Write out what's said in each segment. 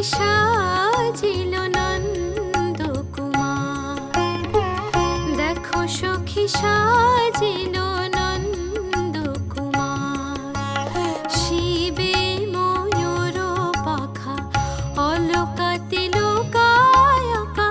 সাজিল নন্দ কুমার, দেখো সখী সাজিল নন্দ কুমার। শিবে ময়ূর পাখা অলকাতে লোকায়কা,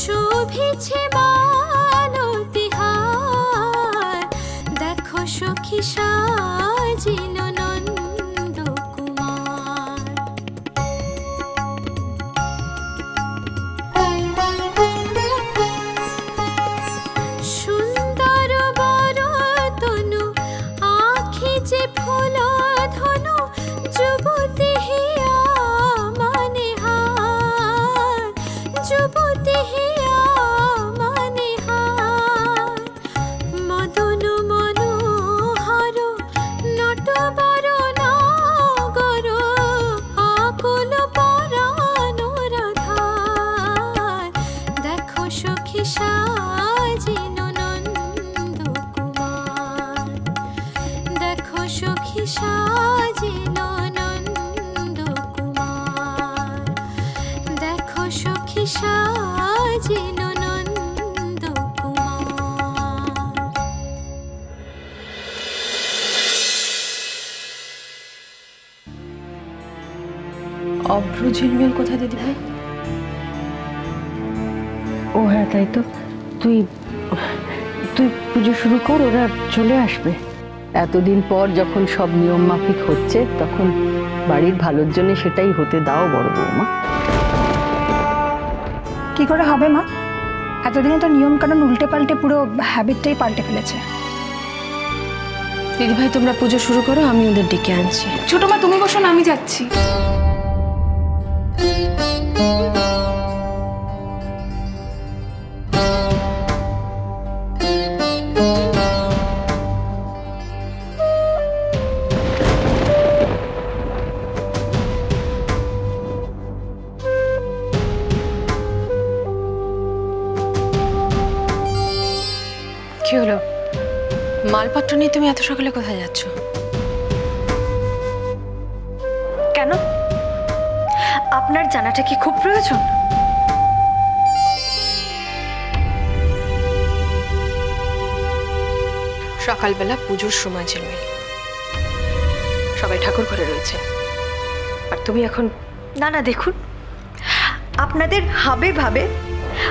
শোভিছে মালতিহার, দেখো সখী সাজিল নন্দ কুমার। সুন্দর বরতনু আখি যে ফুল ধনু, যুবতী হিয়া মানে হার, যুবতী হিয়া মানে হার। মদন মনোহর নটবর নগর, আকুল পরানোর ধার, দেখো সখী সাজিল নন্দ কুমার, দেখো সখী সাজিল নন্দ কুমার, দেখো সখী সাজিল নন্দ কুমার। অভ্র ঝিলমিল কোথায় দিদি ভাই? ও হ্যাঁ, তাই তো। তুই তুই পুজো শুরু কর, ওরা চলে আসবে। এতদিন পর যখন সব নিয়ম মাফিক হচ্ছে, তখন বাড়ির ভালোর জন্য সেটাই হতে দাও বড় বৌমা। কি করে হবে মা? এতদিনে তো নিয়ম কানুন উল্টে পাল্টে পুরো হ্যাবিটটাই পাল্টে ফেলেছে। দিদি ভাই তোমরা পুজো শুরু করো, আমি ওদের ডেকে আনছি। ছোট মা তুমি বসো না, আমি যাচ্ছি। কি হলো? মালপত্র নিয়ে তুমি এত সকালে কোথায় যাচ্ছ? কেন? আপনার জানাটা কি খুব প্রয়োজন? সকালবেলা পুজোর সময় ঝিলমিল, সবাই ঠাকুর ঘরে রয়েছে, আর তুমি এখন? না না, দেখুন, আপনাদের হাবে ভাবে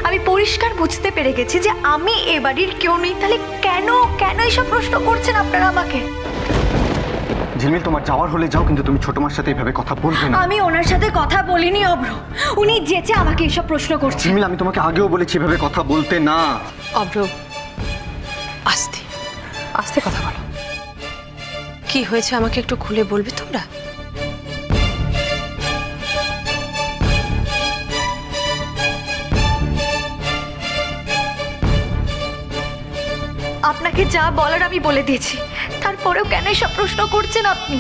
আমি পরিষ্কার বুঝতে পেরে গেছি যে আমি এ বাড়ির কেউ নেই। তাহলে কেন কেন এইসব প্রশ্ন করছেন আপনারা আমাকে? ঝিলমিল, তোমার যাওয়ার হলে যাও, কিন্তু তুমি ছোট মার সাথে এইভাবে কথা বলবে না। আমি ওনার সাথে কথা বলিনি অভ্র, উনি যেচে আমাকে এইসব প্রশ্ন করছেন। ঝিলমিল, আমি তোমাকে আগেও বলেছি এভাবে কথা বলতে না। অভ্র, আস্তে আস্তে কথা বলো। কি হয়েছে আমাকে একটু খুলে বলবে তোমরা? আপনাকে যা বলার আমি বলে দিয়েছি, তারপরেও কেন এসব প্রশ্ন করছেন আপনি?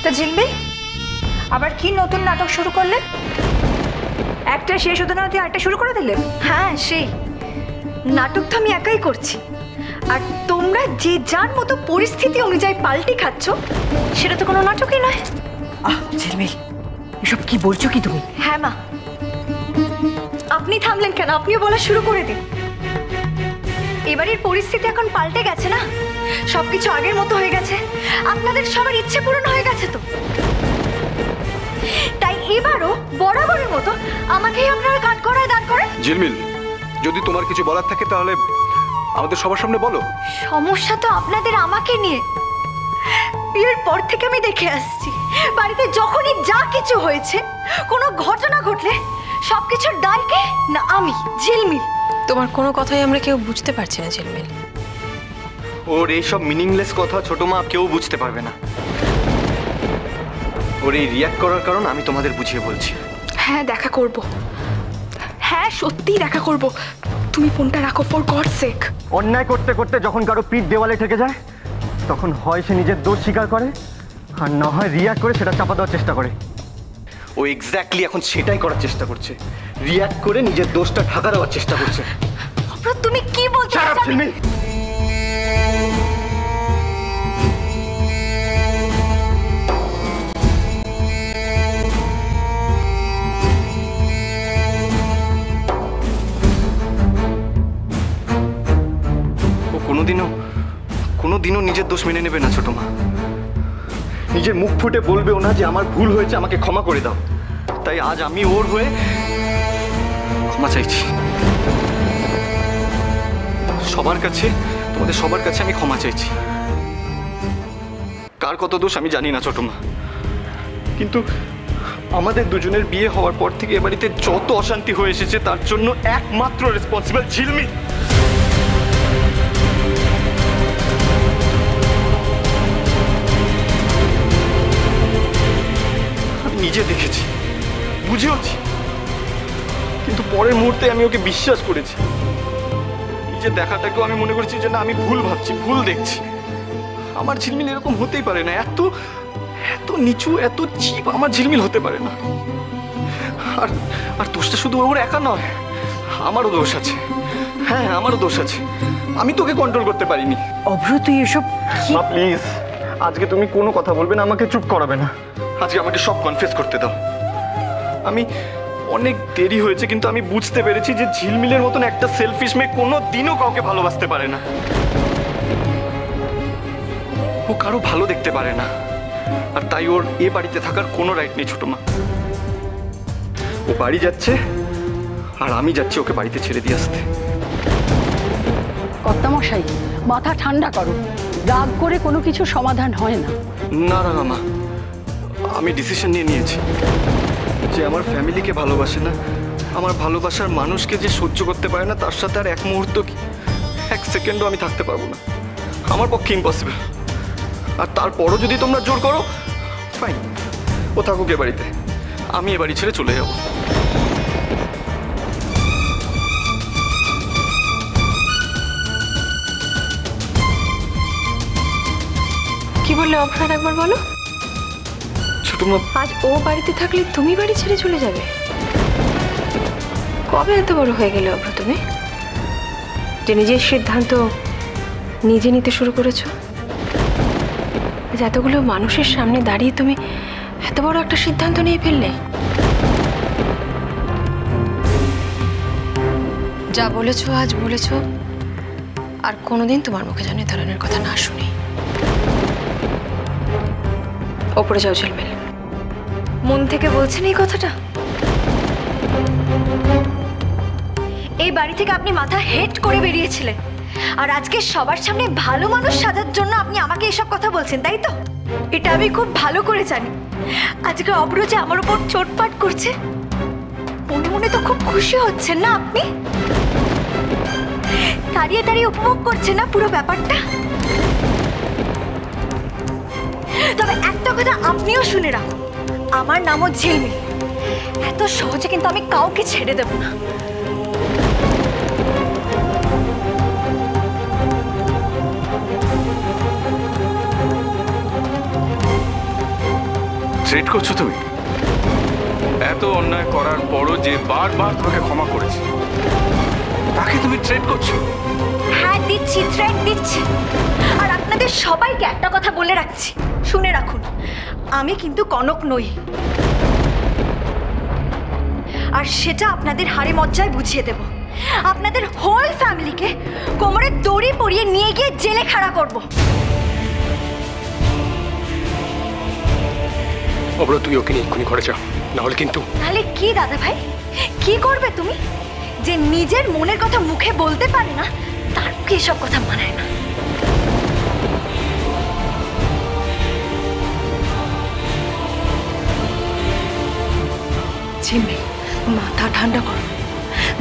তা ঝিলমিল, আবার কি নতুন নাটক শুরু করলে? একটা শেষ হতে না হতে আরেকটা শুরু করে দিলে? হ্যাঁ, সেই নাটক তো আমি একাই করছি, আর তোমরা যে যার মতো পরিস্থিতি অনুযায়ী পাল্টি খাচ্ছ, সেটা তো কোনো নাটকই নয়। ঝিলমিল, এসব কি বলছো কি তুমি? হ্যাঁ মা, আপনি থামলেন কেন? আপনিও বলা শুরু করে দিন। এবারের পরিস্থিতি এখন পাল্টে গেছে না, সবকিছু আগের মতো হয়ে গেছে। আপনাদের সবার ইচ্ছে পূরণ হয়ে গেছে তো, তাই এবারও বরাবরের মতো আমাকেই আপনারা কাঠগড়ায় দাঁড় করেন। ঝিলমিল, যদি তোমার কিছু বলার থাকে তাহলে আমাদের সবার সামনে বলো। সমস্যা তো আপনাদের আমাকে নিয়ে। বিয়ের পর থেকে আমি দেখে আসছি, বাড়িতে যখনই যা কিছু হয়েছে, কোনো ঘটনা ঘটলে সবকিছুর দায় কে? না আমি, ঝিলমিল। তোমার কোনো কথাই আমরা কেউ বুঝতে পারছি না ঝিলমিল। ওর এইসব মিনিংলেস কথা ছোট মা কেউ বুঝতে পারবে না। ওর এই রিয়াক্ট করার কারণ আমি তোমাদের বুঝিয়ে বলছি। হ্যাঁ, দেখা করব। হ্যাঁ, সত্যিই দেখা করব। তুমি ফোনটা রাখো, ফর গড সেক। অন্যায় করতে করতে যখন কারো পিঠ দেওয়ালে ঠেকে যায়, তখন হয় সে নিজের দোষ স্বীকার করে, আর না হয় রিয়াক্ট করে সেটা চাপা দেওয়ার চেষ্টা করে। ও এক্স্যাক্টলি এখন সেটাই করার চেষ্টা করছে, রিয়াক্ট করে নিজের দোষটা ঢাকা দেওয়ার চেষ্টা করছে। তুমি কি বলছো? কোনোদিনও নিজের দোষ মেনে নেবে না ছোট মা। নিজের মুখ ফুটে বলবেও না যে আমার ভুল হয়েছে, আমাকে ক্ষমা করে দাও। তাই আজ আমি ওর হয়ে ক্ষমা চাইছি সবার কাছে, তোমাদের সবার কাছে আমি ক্ষমা চাইছি। কার কত দোষ আমি জানি না ছোট মা, কিন্তু আমাদের দুজনের বিয়ে হওয়ার পর থেকে এ বাড়িতে যত অশান্তি হয়ে এসেছে তার জন্য একমাত্র রেসপন্সিবল ঝিলমিল। আমি নিজে দেখেছি, বুঝেওছি, কিন্তু পরের মুহূর্তে আমি ওকে বিশ্বাস করেছি। নিজের দেখাটাকেও আমি মনে করেছি যে না, আমি ভুল ভাবছি, ভুল দেখছি। আমার ঝিলমিল এরকম হতেই পারে না, এত এত নিচু, এত চিপ আমার ঝিলমিল হতে পারে না। আর আর দোষটা শুধু ওর একা নয়, আমারও দোষ আছে। হ্যাঁ, আমারও দোষ আছে, আমি তোকে কন্ট্রোল করতে পারিনি। অভ্র, তুই এসব মা প্লিজ, আজকে তুমি কোনো কথা বলবে না, আমাকে চুপ করাবে না। আজকে আমাকে সব কনফেস করতে দাও। আমি অনেক দেরি হয়েছে, কিন্তু আমি বুঝতে পেরেছি যে ঝিলমিলের মতন একটা সেলফিশ মেয়ে কোনো দিনও কাউকে ভালোবাসতে পারে না। ও কারো ভালো দেখতে পারে না, আর তাই ওর এ বাড়িতে থাকার কোনো রাইট নেই ছোট মা। ও বাড়ি যাচ্ছে আর আমি যাচ্ছি ওকে বাড়িতে ছেড়ে দিয়ে আসতে। কর্তামশাই, মাথা ঠান্ডা করো, রাগ করে কোনো কিছু সমাধান হয় না। না না মা, আমি ডিসিশন নিয়ে নিয়েছি যে আমার ফ্যামিলিকে ভালোবাসে না, আমার ভালোবাসার মানুষকে যে সহ্য করতে পারে না, তার সাথে আর এক মুহূর্ত কি, এক সেকেন্ডও আমি থাকতে পারবো না। আমার পক্ষে ইম্পসিবল। আর তারপরও যদি তোমরা জোর করো, ফাইন, ও থাকুক এ বাড়িতে, আমি এ বাড়ি ছেড়ে চলে যাব। কি বললে অভ্রাট, একবার বলো। ছোট মা, আজ ও বাড়িতে থাকলে তুমি বাড়ি ছেড়ে চলে যাবে? কবে এত বড় হয়ে গেলে অভ্র তুমি, যে নিজের সিদ্ধান্ত নিজে নিতে শুরু করেছো? এতগুলো মানুষের সামনে দাঁড়িয়ে তুমি এত বড় একটা সিদ্ধান্ত নিয়ে ফেললে। যা বলেছো আজ বলেছো, আর কোনোদিন তোমার মুখে যেন এই ধরনের কথা না শুনি। ওপরে যাও ঝিলমিল। মন থেকে বলছেন এই কথাটা? এই বাড়ি থেকে আপনি মাথা হেট করে বেরিয়েছিলেন, আর আজকে সবার সামনে ভালো মানুষ সাজার জন্য আপনি আমাকে এসব কথা বলছেন, তাই তো? এটা আমি খুব ভালো করে জানি। আজকে অভ্র যে আমার উপর চোটপাট করছে, মনে মনে তো খুব খুশি হচ্ছেন না আপনি? দাঁড়িয়ে দাঁড়িয়ে উপভোগ করছেন না পুরো ব্যাপারটা? তবে একটা কথা আপনিও শুনে রাখুন, আমার নামও ঝিলমিল। এত সহজে কিন্তু আমি কাউকে ছেড়ে দেব না। থ্রেট করছো তুমি? এত অন্যায় করার পরও যে বারবার তোমাকে ক্ষমা করেছে, তাকে তুমি থ্রেট করছো? হ্যাঁ দিচ্ছি, থ্রেট দিচ্ছি। আর আপনাদের সবাইকে একটা কথা বলে রাখছি, শুনে রাখুন, আমি কিন্তু কনক নই। আর সেটা আপনাদের হাড়ে মজ্জায় বুঝিয়ে দেব। আপনাদের হোল ফ্যামিলিকে কোমরে দড়ি পরিয়ে নিয়ে গিয়ে জেলে খাড়া করব। অবরো, তুই ওকে নিয়ে এক্ষুনি ঘরে যা, নাহলে কিন্তু। তাহলে কি দাদা ভাই, কি করবে তুমি? যে নিজের মনের কথা মুখে বলতে পারে না, তার মুখে এসব কথা মানায় না। ঝিলমিল, মাথা ঠান্ডা করো।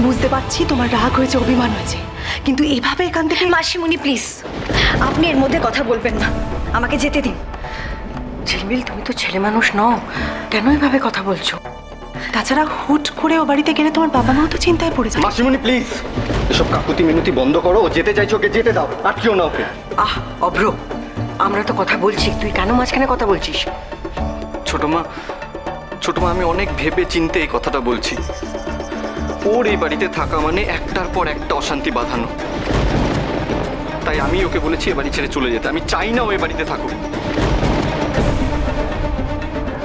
বুঝতে পারছি তোমার রাগ হয়েছে, অভিমান হয়েছে, কিন্তু এইভাবে এখান থেকে। মাসিমণি প্লিজ, আপনি এর মধ্যে কথা বলবেন না, আমাকে যেতে দিন। ঝিলমিল, তুমি তো ছেলে মানুষ নও, কেন এভাবে কথা বলছো? তাছাড়া হুট করে ও বাড়িতে গেলে তোমার বাবা মাও তো চিন্তায় পড়ে যাবে। মাসিমণি প্লিজ, এসব কাকুতি মিনতি বন্ধ করো। ও যেতে চাইছো, ওকে যেতে দাও, আটকেও না ওকে। অভ্র, আমরা তো কথা বলছি, তুই কেন মাঝখানে কথা বলছিস? ছোট মা, আমি অনেক ভেবে চিনতে এই কথাটা বলছি। ওর এই বাড়িতে থাকা মানে একটার পর একটা অশান্তি বাঁধানো। তাই আমি ওকে বলেছি এ বাড়ি ছেড়ে চলে যেতে। আমি চাই না ও এ বাড়িতে থাকুক।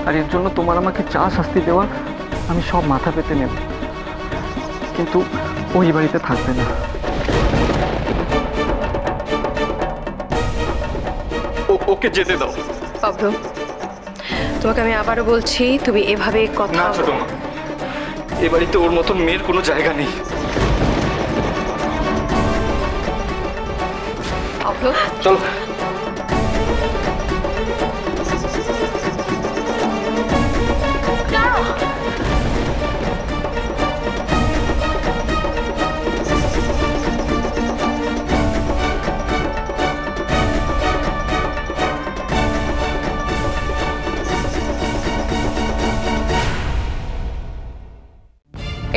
আর এর জন্য তোমার আমাকে যা শাস্তি দেওয়ার আমি সব মাথা পেতে নেব, কিন্তু ওই বাড়িতে থাকবে না। ওকে যেতে দাও। অভ্র, তোমাকে আমি আবারও বলছি, তুমি এভাবে কথা না ছোট মা, এ বাড়িতে ওর মতন মেয়ের কোনো জায়গা নেই। অভ্র, চলো।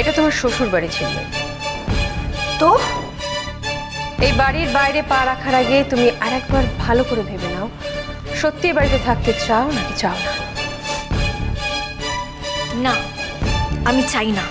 এটা তোমার শ্বশুর বাড়ি ছিল, তো এই বাড়ির বাইরে পা রাখার আগে তুমি আরেকবার ভালো করে ভেবে নাও, সত্যি এই বাড়িতে থাকতে চাও নাকি চাও না? না, আমি চাই না।